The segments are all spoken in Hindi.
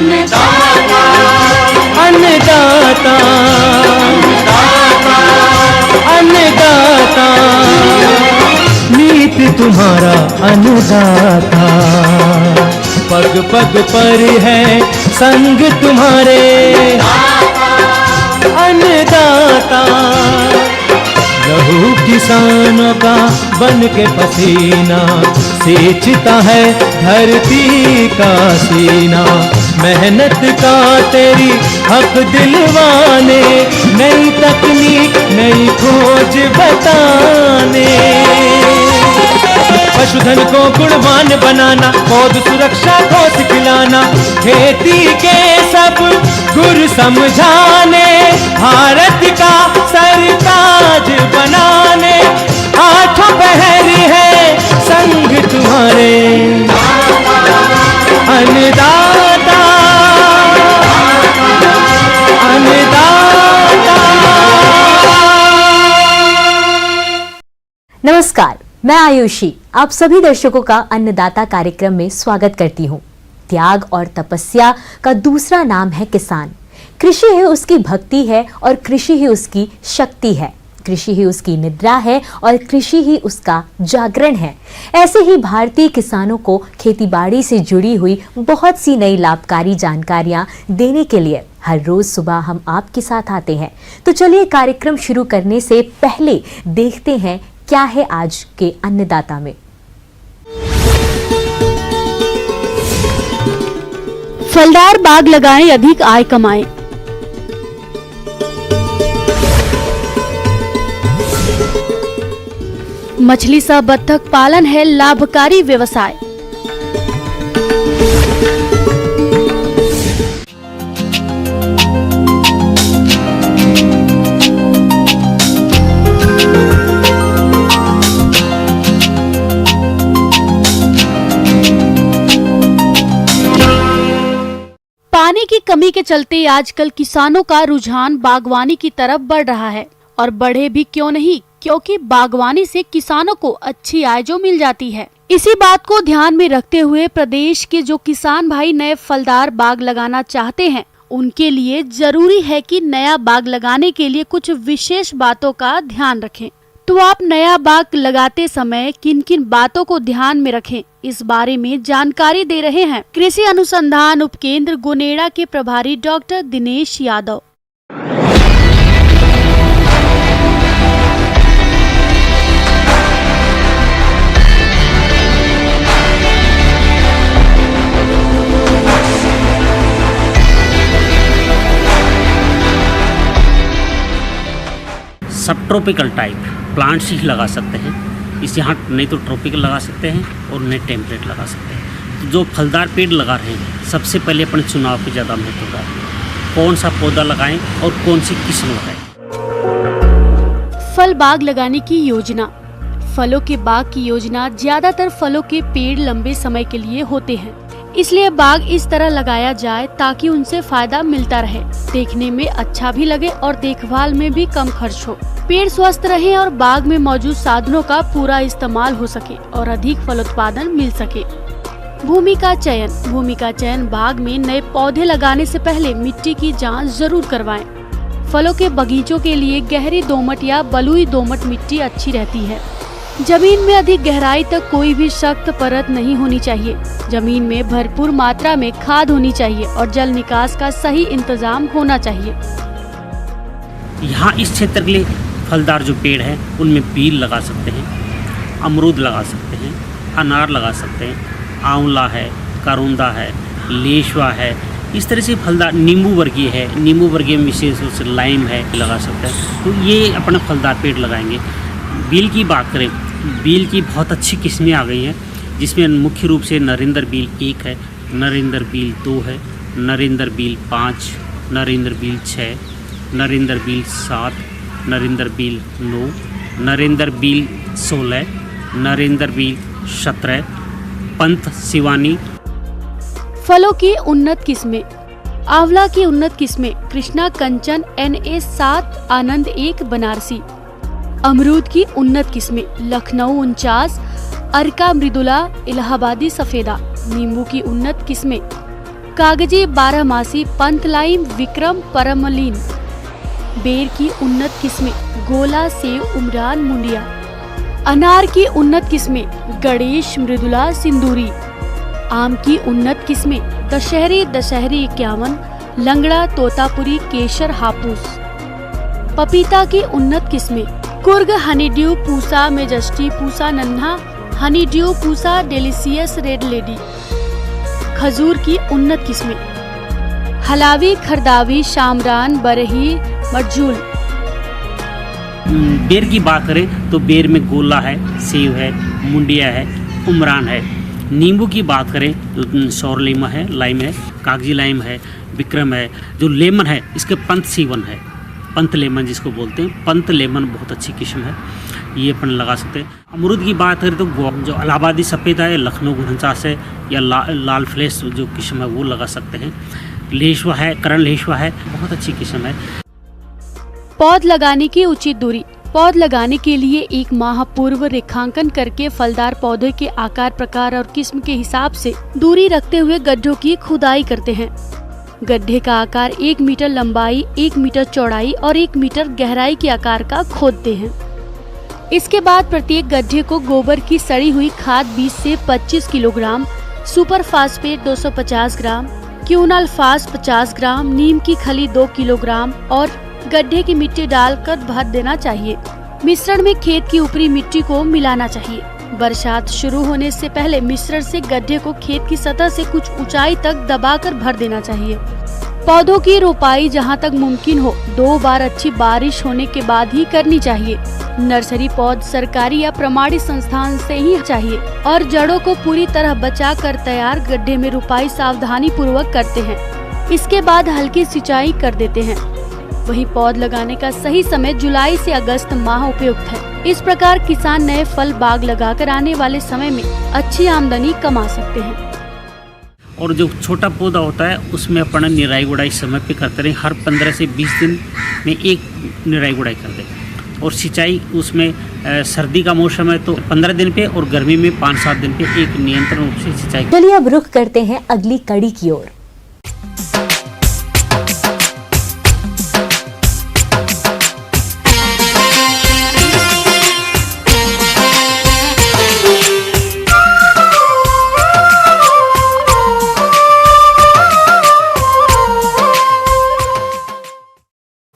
अन्नदाता, अन्नदाता, अन्नदाता, नीत तुम्हारा अन्नदाता, पग पग पर है संग तुम्हारे अन्नदाता। लहू किसानों का बन के पसीना सींचता है धरती का सीना, मेहनत का तेरी हक दिलवाने, नई तकनीक नई खोज बताने। पशुधन को गुणवान बनाना, पौध सुरक्षा को सिखलाना, खेती के सब गुर समझाने, भारत का सरताज बनाने, आठों पहर है संग तुम्हारे अन्नदाता, अन्नदाता। नमस्कार, मैं आयुषी आप सभी दर्शकों का अन्नदाता कार्यक्रम में स्वागत करती हूँ। त्याग और तपस्या का दूसरा नाम है किसान। कृषि ही उसकी भक्ति है और कृषि ही उसकी शक्ति है, कृषि ही उसकी निद्रा है और कृषि ही उसका जागरण है। ऐसे ही भारतीय किसानों को खेतीबाड़ी से जुड़ी हुई बहुत सी नई लाभकारी जानकारियां देने के लिए हर रोज सुबह हम आपके साथ आते हैं। तो चलिए कार्यक्रम शुरू करने से पहले देखते हैं क्या है आज के अन्नदाता में। फलदार बाग लगाएं, अधिक आय कमाएं। मछली सह बत्तख पालन है लाभकारी व्यवसाय। पानी की कमी के चलते आजकल किसानों का रुझान बागवानी की तरफ बढ़ रहा है, और बढ़े भी क्यों नहीं, क्योंकि बागवानी से किसानों को अच्छी आय जो मिल जाती है। इसी बात को ध्यान में रखते हुए प्रदेश के जो किसान भाई नए फलदार बाग लगाना चाहते हैं, उनके लिए जरूरी है कि नया बाग लगाने के लिए कुछ विशेष बातों का ध्यान रखें। तो आप नया बाग लगाते समय किन किन बातों को ध्यान में रखें, इस बारे में जानकारी दे रहे हैं कृषि अनुसंधान उपकेंद्र गोनेड़ा के प्रभारी डॉक्टर दिनेश यादव। सब ट्रॉपिकल टाइप प्लांट्स ही लगा सकते हैं इस यहाँ, नहीं तो ट्रॉपिकल लगा सकते हैं और नहीं टेम्परेट लगा सकते हैं। तो जो फलदार पेड़ लगा रहे हैं, सबसे पहले अपने चुनाव की ज़्यादा महत्व होता है, कौन सा पौधा लगाएं और कौन सी किस्म लगाएं। फल बाग लगाने की योजना। फलों के बाग की योजना ज्यादातर फलों के पेड़ लंबे समय के लिए होते हैं, इसलिए बाग इस तरह लगाया जाए ताकि उनसे फायदा मिलता रहे, देखने में अच्छा भी लगे और देखभाल में भी कम खर्च हो, पेड़ स्वस्थ रहे और बाग में मौजूद साधनों का पूरा इस्तेमाल हो सके और अधिक फल उत्पादन मिल सके। भूमि का चयन। भूमि का चयन बाग में नए पौधे लगाने से पहले मिट्टी की जांच जरूर करवाएं। फलों के बगीचों के लिए गहरी दोमट या बलुई दोमट मिट्टी अच्छी रहती है। जमीन में अधिक गहराई तक कोई भी सख्त परत नहीं होनी चाहिए। जमीन में भरपूर मात्रा में खाद होनी चाहिए और जल निकास का सही इंतजाम होना चाहिए। यहाँ इस क्षेत्र के लिए फलदार जो पेड़ है उनमें बील लगा सकते हैं, अमरूद लगा सकते हैं, अनार लगा सकते हैं, आंवला है, करोंदा है, लेशवा है, इस तरह से फलदार नींबू वर्गीय है, नींबू वर्गीय में विशेष रूप से लाइम है, लगा सकते हैं। तो ये अपना फलदार पेड़ लगाएंगे। बील की बात करें, बील की बहुत अच्छी किस्में आ गई हैं, जिसमें मुख्य रूप से नरेंद्र बील 1 है, नरेंद्र बील 2 है, नरेंद्र बील 5, नरेंद्र बील 6, नरेंद्र बील 7, नरेंद्र बील 9, नरेंद्र बील 16, नरेंद्र बील 17, पंत शिवानी। फलों की उन्नत किस्में। आंवला की उन्नत किस्में कृष्णा कंचन NA 7, आनंद 1 बनारसी। अमरूद की उन्नत किस्में लखनऊ 49, अर्का मृदुला, इलाहाबादी सफेदा। नींबू की उन्नत किस्में कागजी बारहमासी पंथलाइम विक्रम परमलीन। बेर की उन्नत किस्में गोला सेव उमरान मुंडिया। अनार की उन्नत किस्में गणेश मृदुला सिंदूरी। आम की उन्नत किस्में दशहरी 51, लंगड़ा तोतापुरी केशर हापूस। पपीता की उन्नत किस्में कुर्ग हनीड्यू पूसा मेजेस्टी पूसा नन्हा, honeydew Pusa delicious red lady. खजूर की उन्नत किस्में हलावी खरदावी शामरान बरही मरजूल। बेर की बात करें तो बेर में गोला है, सेव है, मुंडिया है, उमरान है। नींबू की बात करें तो सौर लेमन है, लाइम है, कागजी लाइम है, विक्रम है। जो लेमन है इसके पंत सीवन है, पंत लेमन जिसको बोलते हैं, पंत लेमन बहुत अच्छी किस्म है, ये अपन लगा सकते हैं। अमरूद की बात करें तो जो इलाहाबादी सफ़ेद है, लखनऊ 49 है, या लाल फ्लेश जो किस्म है वो लगा सकते हैं। लेशवा है, करण लेशवा है, बहुत अच्छी किस्म है। पौध लगाने की उचित दूरी। पौध लगाने के लिए 1 माह पूर्व रेखांकन करके फलदार पौधे के आकार, प्रकार और किस्म के हिसाब से दूरी रखते हुए गड्ढों की खुदाई करते हैं। गड्ढे का आकार 1 मीटर लंबाई, 1 मीटर चौड़ाई और 1 मीटर गहराई के आकार का खोदते हैं। इसके बाद प्रत्येक गड्ढे को गोबर की सड़ी हुई खाद 20 से 25 किलोग्राम, सुपर फास्फेट 250 ग्राम, क्यूनाल्फास 50 ग्राम, नीम की खली 2 किलोग्राम और गड्ढे की मिट्टी डालकर भर देना चाहिए। मिश्रण में खेत की ऊपरी मिट्टी को मिलाना चाहिए। बरसात शुरू होने से पहले मिश्रण से गड्ढे को खेत की सतह से कुछ ऊंचाई तक दबाकर भर देना चाहिए। पौधों की रोपाई जहां तक मुमकिन हो 2 बार अच्छी बारिश होने के बाद ही करनी चाहिए। नर्सरी पौध सरकारी या प्रमाणित संस्थान से ही चाहिए और जड़ों को पूरी तरह बचाकर तैयार गड्ढे में रोपाई सावधानी पूर्वक करते हैं। इसके बाद हल्की सिंचाई कर देते हैं। वहीं पौध लगाने का सही समय जुलाई से अगस्त माह उपयुक्त है। इस प्रकार किसान नए फल बाग लगाकर आने वाले समय में अच्छी आमदनी कमा सकते हैं। और जो छोटा पौधा होता है उसमें अपन निराई गुड़ाई समय पे करते रहे। हर 15 से 20 दिन में एक निराई गुड़ाई कर दें। और सिंचाई उसमें सर्दी का मौसम है तो 15 दिन पे, और गर्मी में 5-7 दिन पे एक नियंत्रण रूप से सिंचाई। चलिए अब रुख करते हैं अगली कड़ी की ओर।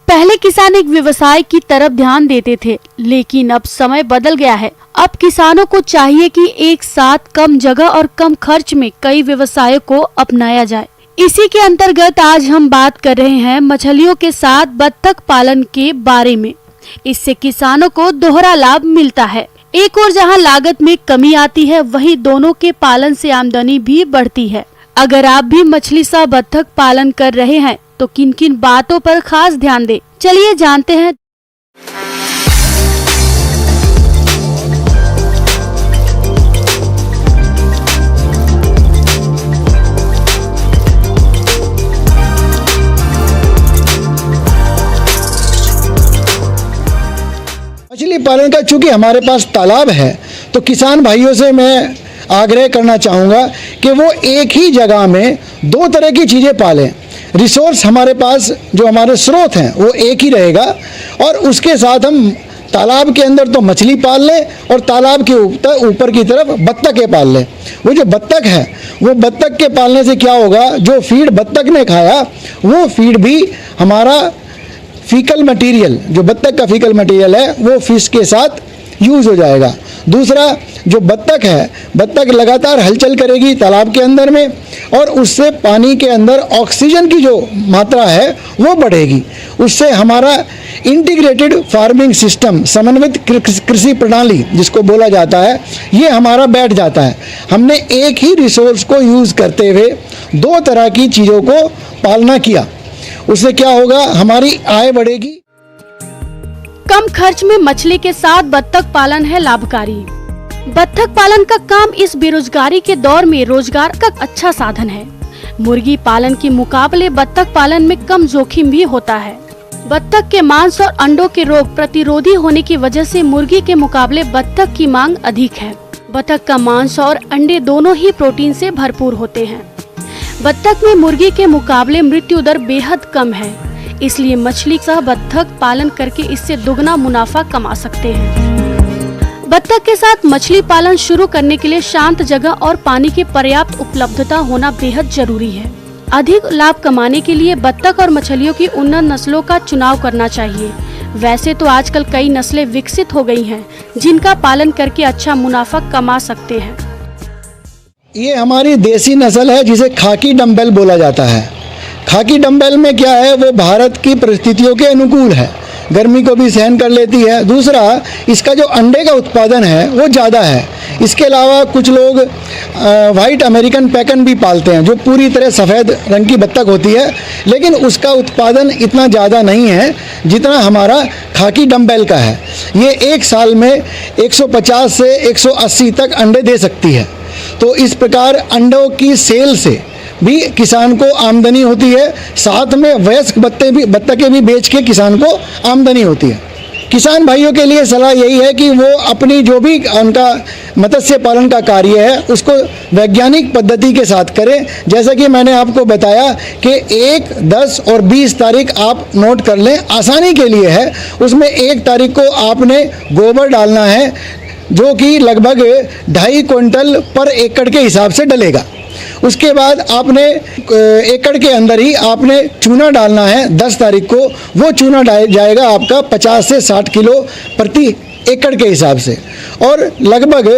पहले किसान एक व्यवसाय की तरफ ध्यान देते थे, लेकिन अब समय बदल गया है। अब किसानों को चाहिए कि एक साथ कम जगह और कम खर्च में कई व्यवसायों को अपनाया जाए। इसी के अंतर्गत आज हम बात कर रहे हैं मछलियों के साथ बत्तख पालन के बारे में। इससे किसानों को दोहरा लाभ मिलता है। एक और जहां लागत में कमी आती है, वहीं दोनों के पालन से आमदनी भी बढ़ती है। अगर आप भी मछली सा बत्तख पालन कर रहे हैं तो किन किन बातों पर खास ध्यान दें, चलिए जानते हैं। मछली पालन का चूंकि हमारे पास तालाब है तो किसान भाइयों से मैं आग्रह करना चाहूँगा कि वो एक ही जगह में 2 तरह की चीज़ें पालें। रिसोर्स हमारे पास जो हमारे स्रोत हैं वो एक ही रहेगा, और उसके साथ हम तालाब के अंदर तो मछली पाल लें और तालाब के ऊपर की तरफ बत्तखें पाल लें। वो जो बत्तख है वो बत्तख के पालने से क्या होगा, जो फीड बत्तख ने खाया वो फीड भी हमारा फीकल मटेरियल, जो बत्तख का फीकल मटेरियल है वो फिश के साथ यूज़ हो जाएगा। दूसरा, जो बत्तख है, बत्तख लगातार हलचल करेगी तालाब के अंदर में और उससे पानी के अंदर ऑक्सीजन की जो मात्रा है वो बढ़ेगी। उससे हमारा इंटीग्रेटेड फार्मिंग सिस्टम, समन्वित कृषि प्रणाली जिसको बोला जाता है, ये हमारा बैठ जाता है। हमने एक ही रिसोर्स को यूज़ करते हुए 2 तरह की चीज़ों को पालना किया। उससे क्या होगा, हमारी आय बढ़ेगी। कम खर्च में मछली के साथ बत्तख पालन है लाभकारी। बत्तख पालन का काम इस बेरोजगारी के दौर में रोजगार का अच्छा साधन है। मुर्गी पालन के मुकाबले बत्तख पालन में कम जोखिम भी होता है। बत्तख के मांस और अंडों के रोग प्रतिरोधी होने की वजह से मुर्गी के मुकाबले बत्तख की मांग अधिक है। बत्तख का मांस और अंडे दोनों ही प्रोटीन से भरपूर होते हैं। बत्तख में मुर्गी के मुकाबले मृत्यु दर बेहद कम है, इसलिए मछली सह बत्तख पालन करके इससे दुगना मुनाफा कमा सकते हैं। बत्तख के साथ मछली पालन शुरू करने के लिए शांत जगह और पानी की पर्याप्त उपलब्धता होना बेहद जरूरी है। अधिक लाभ कमाने के लिए बत्तख और मछलियों की उन्नत नस्लों का चुनाव करना चाहिए। वैसे तो आजकल कई नस्लें विकसित हो गई हैं, जिनका पालन करके अच्छा मुनाफा कमा सकते हैं। ये हमारी देसी नस्ल है जिसे खाकी डम्बेल बोला जाता है। खाकी डम्बेल में क्या है, वो भारत की परिस्थितियों के अनुकूल है, गर्मी को भी सहन कर लेती है। दूसरा, इसका जो अंडे का उत्पादन है वो ज़्यादा है। इसके अलावा कुछ लोग वाइट अमेरिकन पैकन भी पालते हैं, जो पूरी तरह सफ़ेद रंग की बत्तख होती है, लेकिन उसका उत्पादन इतना ज़्यादा नहीं है जितना हमारा खाकी डम्बेल का है। ये एक साल में 150 से 180 तक अंडे दे सकती है। तो इस प्रकार अंडों की सेल से भी किसान को आमदनी होती है, साथ में वयस्क बत्तखें भी बेच के किसान को आमदनी होती है। किसान भाइयों के लिए सलाह यही है कि वो अपनी जो भी उनका मत्स्य पालन का कार्य है उसको वैज्ञानिक पद्धति के साथ करें। जैसा कि मैंने आपको बताया कि 1, 10 और 20 तारीख आप नोट कर लें, आसानी के लिए है। उसमें 1 तारीख को आपने गोबर डालना है, जो कि लगभग 2.5 क्विंटल पर एकड़ के हिसाब से डलेगा। उसके बाद आपने एकड़ के अंदर ही आपने चूना डालना है 10 तारीख को। वो चूना जाएगा आपका 50 से 60 किलो प्रति एकड़ के हिसाब से। और लगभग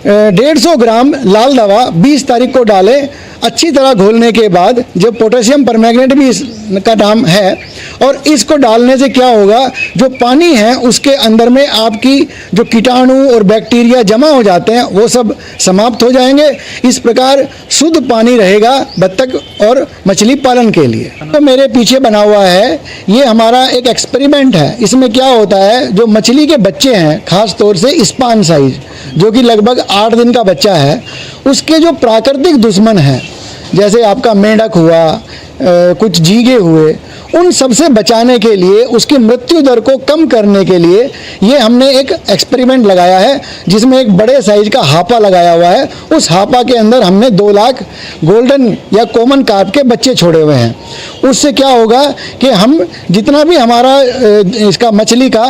150 ग्राम लाल दवा 20 तारीख को डालें। अच्छी तरह घोलने के बाद, जो पोटेशियम परमैंगनेट भी इसका नाम है, और इसको डालने से क्या होगा, जो पानी है उसके अंदर में आपकी जो कीटाणु और बैक्टीरिया जमा हो जाते हैं वो सब समाप्त हो जाएंगे। इस प्रकार शुद्ध पानी रहेगा बत्तख और मछली पालन के लिए। तो मेरे पीछे बना हुआ है, ये हमारा एक एक्सपेरिमेंट है। इसमें क्या होता है, जो मछली के बच्चे हैं, खास तौर से स्पान साइज, जो कि लगभग 8 दिन का बच्चा है, उसके जो प्राकृतिक दुश्मन हैं, जैसे आपका मेंढक हुआ, कुछ झींगे हुए, उन सब से बचाने के लिए, उसकी मृत्यु दर को कम करने के लिए ये हमने एक एक्सपेरिमेंट लगाया है, जिसमें एक बड़े साइज का हापा लगाया हुआ है। उस हापा के अंदर हमने 2 लाख गोल्डन या कॉमन कार्प के बच्चे छोड़े हुए हैं। उससे क्या होगा कि हम जितना भी हमारा इसका मछली का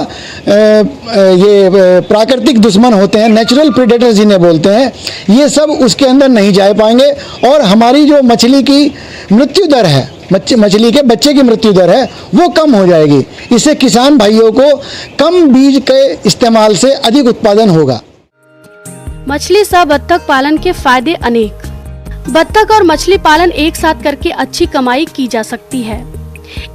ये प्राकृतिक दुश्मन होते हैं, नेचुरल प्रेडेटर्स जिन्हें बोलते हैं, ये सब उसके अंदर नहीं जा पाएंगे और हमारी जो मछली की मृत्यु दर है, मछली के बच्चे की मृत्यु दर है, वो कम हो जाएगी। इससे किसान भाइयों को कम बीज के इस्तेमाल से अधिक उत्पादन होगा। मछली सह बत्तख पालन के फायदे अनेक। बत्तख और मछली पालन एक साथ करके अच्छी कमाई की जा सकती है।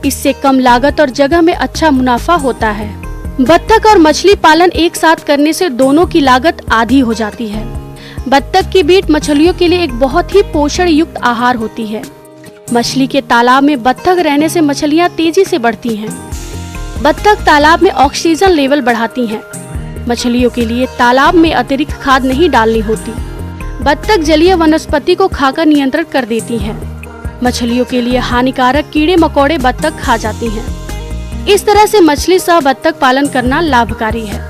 इससे कम लागत और जगह में अच्छा मुनाफा होता है। बत्तख और मछली पालन एक साथ करने से दोनों की लागत आधी हो जाती है। बत्तख की बीट मछलियों के लिए एक बहुत ही पोषण युक्त आहार होती है। मछली के तालाब में बत्तख रहने से मछलियां तेजी से बढ़ती हैं। बत्तख तालाब में ऑक्सीजन लेवल बढ़ाती हैं। मछलियों के लिए तालाब में अतिरिक्त खाद नहीं डालनी होती। बत्तख जलीय वनस्पति को खाकर नियंत्रण कर देती हैं। मछलियों के लिए हानिकारक कीड़े मकोड़े बत्तख खा जाती हैं। इस तरह से मछली सह बत्तख पालन करना लाभकारी है।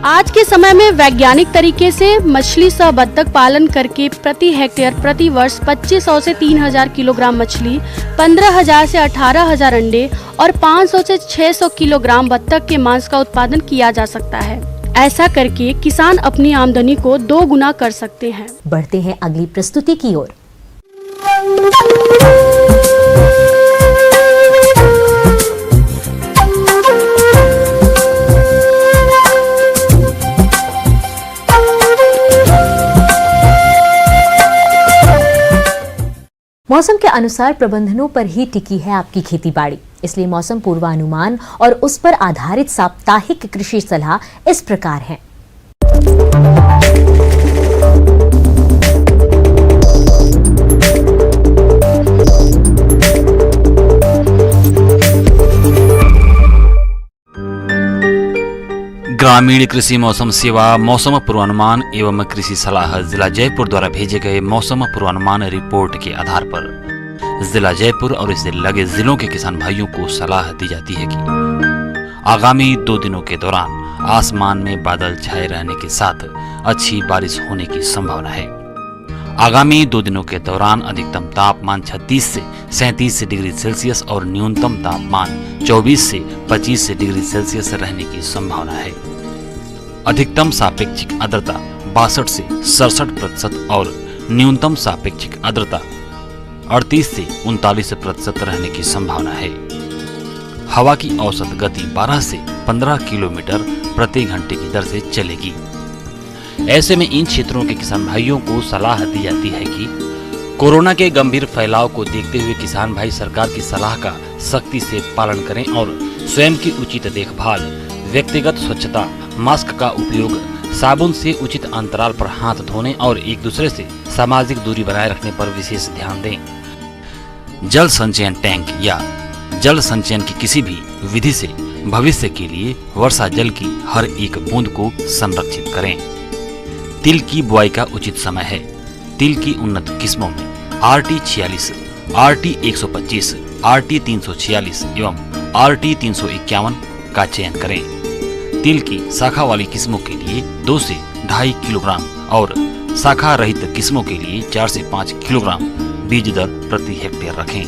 आज के समय में वैज्ञानिक तरीके से मछली सह बत्तख पालन करके प्रति हेक्टेयर प्रति वर्ष 2500 से 3000 किलोग्राम मछली, 15000 से 18000 अंडे और 500 से 600 किलोग्राम बत्तख के मांस का उत्पादन किया जा सकता है। ऐसा करके किसान अपनी आमदनी को 2 गुना कर सकते हैं। बढ़ते हैं अगली प्रस्तुति की ओर। मौसम के अनुसार प्रबंधनों पर ही टिकी है आपकी खेती बाड़ी, इसलिए मौसम पूर्वानुमान और उस पर आधारित साप्ताहिक कृषि सलाह इस प्रकार है। ग्रामीण कृषि मौसम सेवा मौसम पूर्वानुमान एवं कृषि सलाह जिला जयपुर द्वारा भेजे गए मौसम पूर्वानुमान रिपोर्ट के आधार पर जिला जयपुर और इससे लगे जिलों के किसान भाइयों को सलाह दी जाती है कि आगामी 2 दिनों के दौरान आसमान में बादल छाए रहने के साथ अच्छी बारिश होने की संभावना है। आगामी 2 दिनों के दौरान अधिकतम तापमान 36 से 37 डिग्री सेल्सियस और न्यूनतम तापमान 24 से 25 डिग्री सेल्सियस रहने की संभावना है। अधिकतम सापेक्षिक आर्द्रता 62 से 67% और न्यूनतम सापेक्षिक आर्द्रता 38 से 39% रहने की संभावना है। हवा की औसत गति 12 से 15 किलोमीटर प्रति घंटे की दर से चलेगी। ऐसे में इन क्षेत्रों के किसान भाइयों को सलाह दी जाती है कि कोरोना के गंभीर फैलाव को देखते हुए किसान भाई सरकार की सलाह का सख्ती से पालन करें और स्वयं की उचित देखभाल, व्यक्तिगत स्वच्छता, मास्क का उपयोग, साबुन से उचित अंतराल पर हाथ धोने और एक दूसरे से सामाजिक दूरी बनाए रखने पर विशेष ध्यान दें। जल संचयन टैंक या जल संचयन की किसी भी विधि से भविष्य के लिए वर्षा जल की हर एक बूंद को संरक्षित करें। तिल की बुआई का उचित समय है। तिल की उन्नत किस्मों में RT 46, RT 125, RT 346 एवं RT 351 का चयन करें। तिल की शाखा वाली किस्मों के लिए 2 से 2.5 किलोग्राम और शाखा रहित किस्मों के लिए 4 से 5 किलोग्राम बीज दर प्रति हेक्टेयर रखें।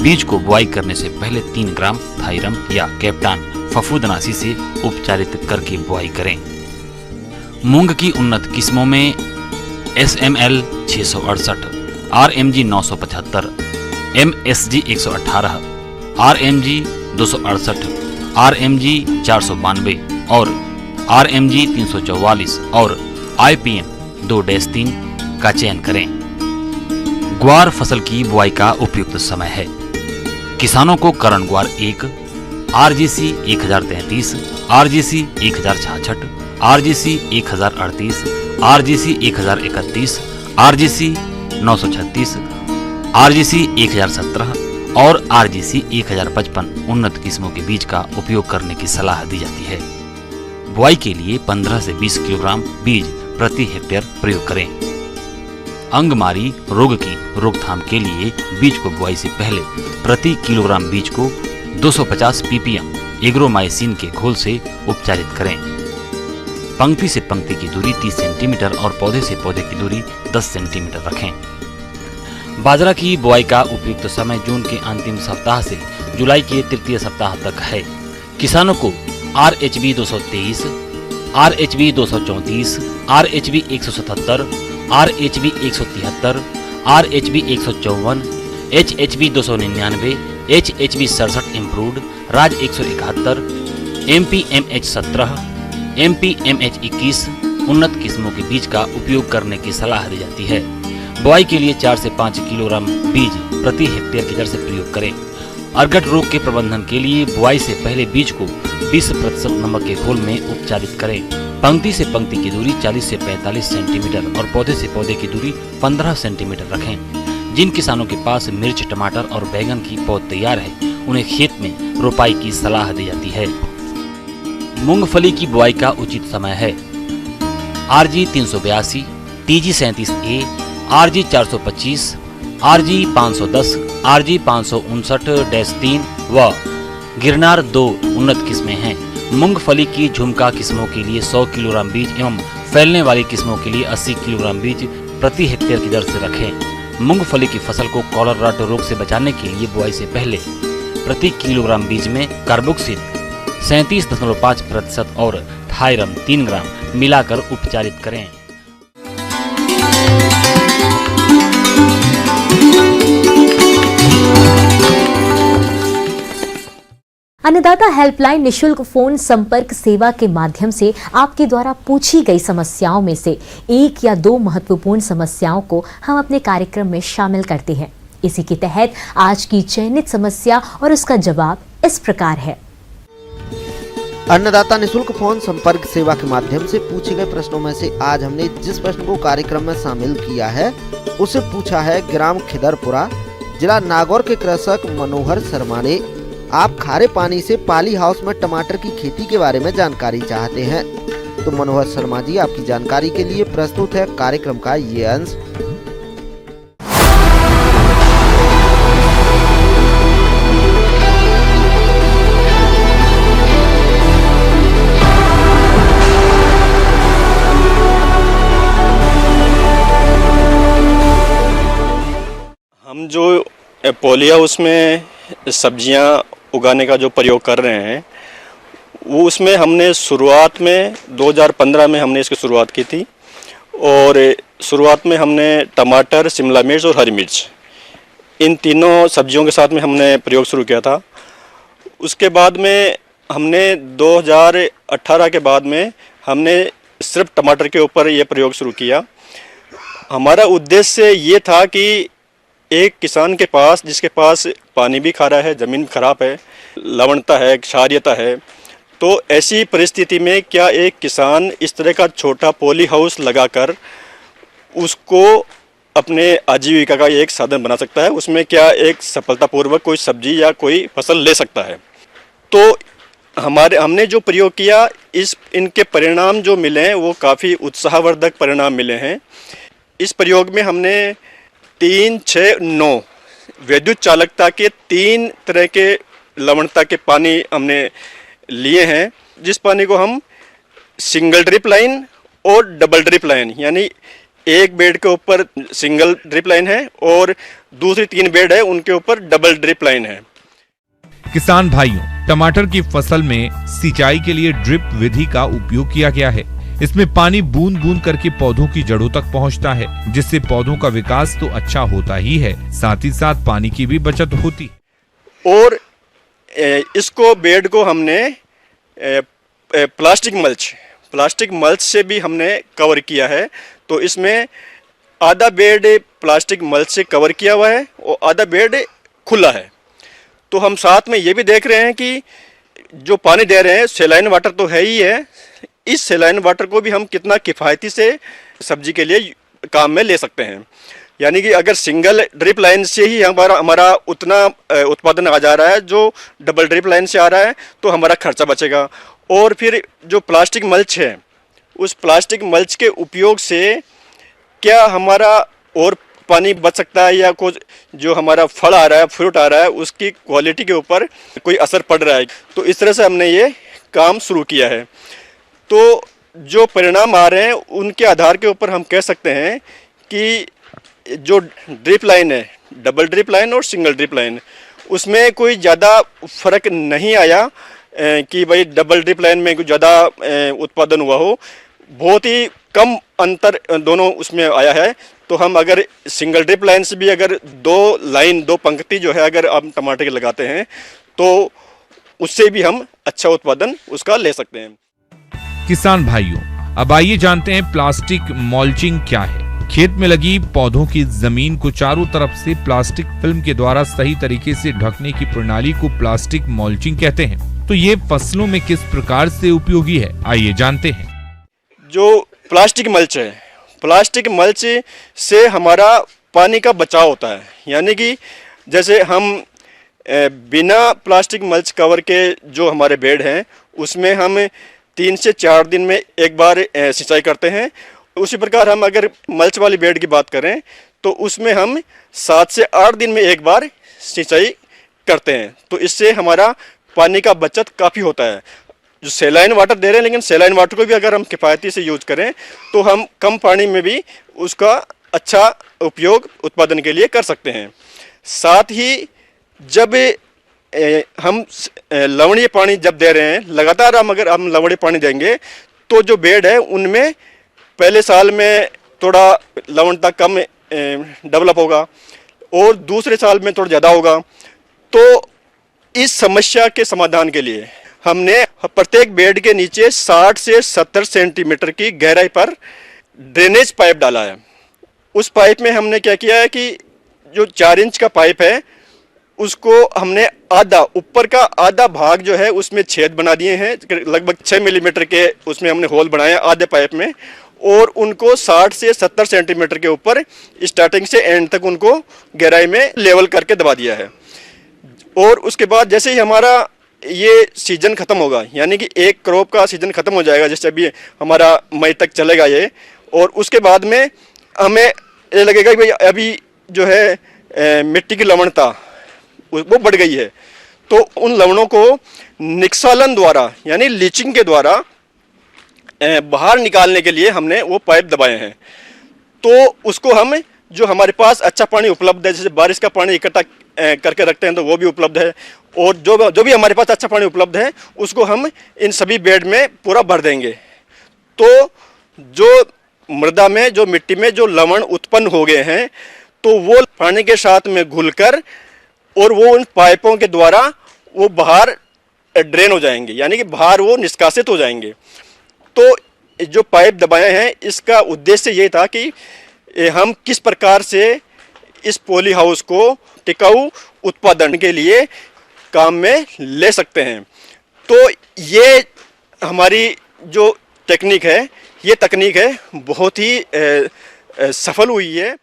बीज को बुआई करने से पहले 3 ग्राम थाइरम या कैप्टान फफूंदनाशी से उपचारित करके बुआई करें। मूंग की उन्नत किस्मों में SML 668, RMG 975, MSG 118, RMG 268, RMG 492 और RMG 344 और IPM 2-3 का चयन करें। ग्वार फसल की बुआई का उपयुक्त समय है। किसानों को करण ग्वार 1, RGC 1033, RGC 1066, RGC 1038, RGC 1031, RGC 936, RGC 1017 और RGC 1055 उन्नत किस्मों के बीज का उपयोग करने की सलाह दी जाती है। बुआई के लिए 15 से 20 किलोग्राम बीज प्रति हेक्टेयर प्रयोग करें। अंगमारी रोग की रोकथाम के लिए बीज को बुआई से पहले प्रति किलोग्राम बीज को 250 ppm एग्रोमाइसिन के घोल से उपचारित करें। पंक्ति से पंक्ति की दूरी 30 सेंटीमीटर और पौधे से पौधे की दूरी 10 सेंटीमीटर रखें। बाजरा की बुआई का उपयुक्त समय जून के अंतिम सप्ताह से जुलाई के तृतीय सप्ताह तक है। किसानों को RHB 223, RHB 234, RHB 177, RHB 173, RHB 154, HHB 299, HHB 67 improved, राज 171, MPMH 17, MPMH 21 उन्नत किस्मों के बीज का उपयोग करने की सलाह दी जाती है। बुआई के लिए 4 से 5 किलोग्राम बीज प्रति हेक्टेयर की दर से प्रयोग करें। अर्गट रोग के प्रबंधन के लिए बुआई से पहले बीज को 20% नमक के घोल में उपचारित करें। पंक्ति से पंक्ति की दूरी 40 से 45 सेंटीमीटर और पौधे से पौधे की दूरी 15 सेंटीमीटर रखें। जिन किसानों के पास मिर्च, टमाटर और बैंगन की पौध तैयार है, उन्हें खेत में रोपाई की सलाह दी जाती है। मूंगफली की बुआई का उचित समय है। RG 382, TG 37A, RG 425, RG 510, RG 559-3 व गिरनार 2 उन्नत किस्में हैं। मूंगफली की झुमका किस्मों के लिए 100 किलोग्राम बीज एवं फैलने वाली किस्मों के लिए 80 किलोग्राम बीज प्रति हेक्टेयर की दर से रखें। मूंगफली की फसल को कॉलर रट रोग से बचाने के लिए बुआई से पहले प्रति किलोग्राम बीज में कार्बोक्सिल 37.5% और थायरम 3 ग्राम मिलाकर उपचारित करें। अन्नदाता हेल्पलाइन निशुल्क फोन संपर्क सेवा के माध्यम से आपके द्वारा पूछी गई समस्याओं में से 1 या 2 महत्वपूर्ण समस्याओं को हम अपने कार्यक्रम में शामिल करते हैं। इसी के तहत आज की चयनित समस्या और उसका जवाब इस प्रकार है। अन्नदाता निशुल्क फोन संपर्क सेवा के माध्यम से पूछे गए प्रश्नों में से आज हमने जिस प्रश्न को कार्यक्रम में शामिल किया है उसे पूछा है ग्राम खिदरपुरा, जिला नागौर के कृषक मनोहर शर्मा ने। आप खारे पानी से पाली हाउस में टमाटर की खेती के बारे में जानकारी चाहते हैं, तो मनोहर शर्मा जी आपकी जानकारी के लिए प्रस्तुत है कार्यक्रम का ये अंश। पॉली हाउस में सब्जियां उगाने का जो प्रयोग कर रहे हैं वो उसमें हमने शुरुआत में 2015 में हमने इसकी शुरुआत की थी और शुरुआत में हमने टमाटर, शिमला मिर्च और हरी मिर्च इन तीनों सब्जियों के साथ में हमने प्रयोग शुरू किया था। उसके बाद में हमने 2018 के बाद में हमने सिर्फ टमाटर के ऊपर ये प्रयोग शुरू किया। हमारा उद्देश्य ये था कि एक किसान के पास जिसके पास पानी भी खारा है, ज़मीन खराब है, लवणता है, क्षारीयता है, तो ऐसी परिस्थिति में क्या एक किसान इस तरह का छोटा पॉली हाउस लगाकर उसको अपने आजीविका का एक साधन बना सकता है, उसमें क्या एक सफलतापूर्वक कोई सब्जी या कोई फसल ले सकता है। तो हमने जो प्रयोग किया इनके परिणाम जो मिले हैं वो काफ़ी उत्साहवर्धक परिणाम मिले हैं। इस प्रयोग में हमने 3, 6, 9 विद्युत चालकता के 3 तरह के लवणता के पानी हमने लिए हैं, जिस पानी को हम सिंगल ड्रिप लाइन और डबल ड्रिप लाइन, यानी एक बेड के ऊपर सिंगल ड्रिप लाइन है और दूसरी 3 बेड है उनके ऊपर डबल ड्रिप लाइन है। किसान भाइयों, टमाटर की फसल में सिंचाई के लिए ड्रिप विधि का उपयोग किया गया है। इसमें पानी बूंद बूंद करके पौधों की जड़ों तक पहुंचता है, जिससे पौधों का विकास तो अच्छा होता ही है, साथ ही साथ पानी की भी बचत होती। और इसको बेड को हमने प्लास्टिक मल्च से भी हमने कवर किया है। तो इसमें आधा बेड प्लास्टिक मल्च से कवर किया हुआ है और आधा बेड खुला है। तो हम साथ में ये भी देख रहे हैं कि जो पानी दे रहे हैं सैलाइन वाटर तो है ही है, इस सैलाइन वाटर को भी हम कितना किफ़ायती से सब्जी के लिए काम में ले सकते हैं। यानी कि अगर सिंगल ड्रिप लाइन से ही हमारा उतना उत्पादन आ जा रहा है जो डबल ड्रिप लाइन से आ रहा है, तो हमारा खर्चा बचेगा। और फिर जो प्लास्टिक मल्च है, उस प्लास्टिक मल्च के उपयोग से क्या हमारा और पानी बच सकता है या कुछ जो हमारा फल आ रहा है, फ्रूट आ रहा है, उसकी क्वालिटी के ऊपर कोई असर पड़ रहा है। तो इस तरह से हमने ये काम शुरू किया है। तो जो परिणाम आ रहे हैं उनके आधार के ऊपर हम कह सकते हैं कि जो ड्रिप लाइन है, डबल ड्रिप लाइन और सिंगल ड्रिप लाइन, उसमें कोई ज़्यादा फर्क नहीं आया कि भाई डबल ड्रिप लाइन में कुछ ज़्यादा उत्पादन हुआ हो। बहुत ही कम अंतर दोनों उसमें आया है। तो हम अगर सिंगल ड्रिप लाइन से भी अगर 2 पंक्ति जो है अगर हम टमाटर के लगाते हैं तो उससे भी हम अच्छा उत्पादन उसका ले सकते हैं। किसान भाइयों, अब आइए जानते हैं प्लास्टिक मल्चिंग क्या है। खेत में लगी पौधों की जमीन को चारों तरफ से प्लास्टिक फिल्म के द्वारा सही तरीके से ढकने की प्रणाली को प्लास्टिक मल्चिंग कहते हैं। तो ये फसलों में किस प्रकार से उपयोगी है, आइए जानते हैं। जो प्लास्टिक मल्च है, प्लास्टिक मल्च से हमारा पानी का बचाव होता है। यानी कि जैसे हम बिना प्लास्टिक मल्च कवर के जो हमारे बेड हैं उसमें हम 3 से 4 दिन में एक बार सिंचाई करते हैं। उसी प्रकार हम अगर मल्च वाली बेड की बात करें तो उसमें हम 7 से 8 दिन में एक बार सिंचाई करते हैं। तो इससे हमारा पानी का बचत काफ़ी होता है। जो सैलाइन वाटर दे रहे हैं, लेकिन सैलाइन वाटर को भी अगर हम किफ़ायती से यूज करें तो हम कम पानी में भी उसका अच्छा उपयोग उत्पादन के लिए कर सकते हैं। साथ ही जब हम लवणीय पानी जब दे रहे हैं, लगातार अगर हम लवणीय पानी देंगे तो जो बेड है उनमें पहले साल में थोड़ा लवणता कम डेवलप होगा और दूसरे साल में थोड़ा ज़्यादा होगा। तो इस समस्या के समाधान के लिए हमने प्रत्येक बेड के नीचे 60 से 70 सेंटीमीटर की गहराई पर ड्रेनेज पाइप डाला है। उस पाइप में हमने क्या किया है कि जो 4 इंच का पाइप है उसको हमने ऊपर का आधा भाग जो है उसमें छेद बना दिए हैं, लगभग 6 मिलीमीटर के उसमें हमने होल बनाए आधे पाइप में, और उनको 60 से 70 सेंटीमीटर के ऊपर स्टार्टिंग से एंड तक उनको गहराई में लेवल करके दबा दिया है। और उसके बाद जैसे ही हमारा ये सीजन ख़त्म होगा, यानी कि एक क्रॉप का सीजन ख़त्म हो जाएगा, जैसे अभी हमारा मई तक चलेगा ये, और उसके बाद में हमें ये लगेगा कि भाई अभी जो है मिट्टी की लवणता वो बढ़ गई है, तो उन लवणों को निक्सालन द्वारा यानी लीचिंग के द्वारा बाहर निकालने के लिए हमने वो पाइप दबाए हैं। तो उसको हम जो हमारे पास अच्छा पानी उपलब्ध है, जैसे बारिश का पानी इकट्ठा करके रखते हैं तो वो भी उपलब्ध है, और जो भी हमारे पास अच्छा पानी उपलब्ध है उसको हम इन सभी बेड में पूरा भर देंगे। तो जो मृदा में, जो मिट्टी में जो लवण उत्पन्न हो गए हैं तो वो पानी के साथ में घुलकर और वो उन पाइपों के द्वारा वो बाहर ड्रेन हो जाएंगे, यानी कि बाहर वो निष्कासित हो जाएंगे। तो जो पाइप दबाए हैं इसका उद्देश्य ये था कि हम किस प्रकार से इस पॉली हाउस को टिकाऊ उत्पादन के लिए काम में ले सकते हैं। तो ये हमारी जो टेक्निक है, ये तकनीक है बहुत ही सफल हुई है।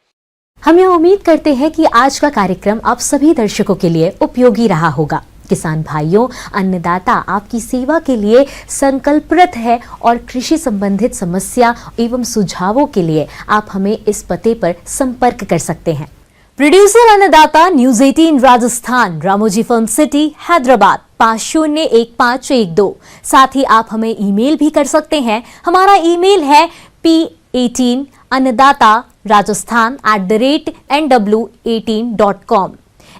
हम यह उम्मीद करते हैं कि आज का कार्यक्रम आप सभी दर्शकों के लिए उपयोगी रहा होगा। किसान भाइयों, अन्नदाता आपकी सेवा के लिए संकल्परत है और कृषि संबंधित समस्या एवं सुझावों के लिए आप हमें इस पते पर संपर्क कर सकते हैं। प्रोड्यूसर अन्नदाता, news 18 Rajasthan, Ramoji film city, Hyderabad 501512। साथ ही आप हमें ईमेल भी कर सकते हैं। हमारा ईमेल है p18 annadatarajasthan@nw18.com।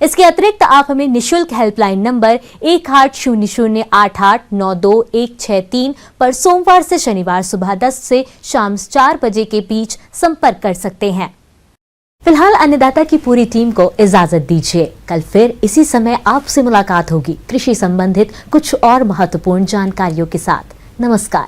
इसके अतिरिक्त आप हमें निशुल्क हेल्पलाइन नंबर 180088921163 पर सोमवार से शनिवार सुबह 10 से शाम 4 बजे के बीच संपर्क कर सकते हैं। फिलहाल अन्नदाता की पूरी टीम को इजाजत दीजिए। कल फिर इसी समय आपसे मुलाकात होगी कृषि संबंधित कुछ और महत्वपूर्ण जानकारियों के साथ। नमस्कार।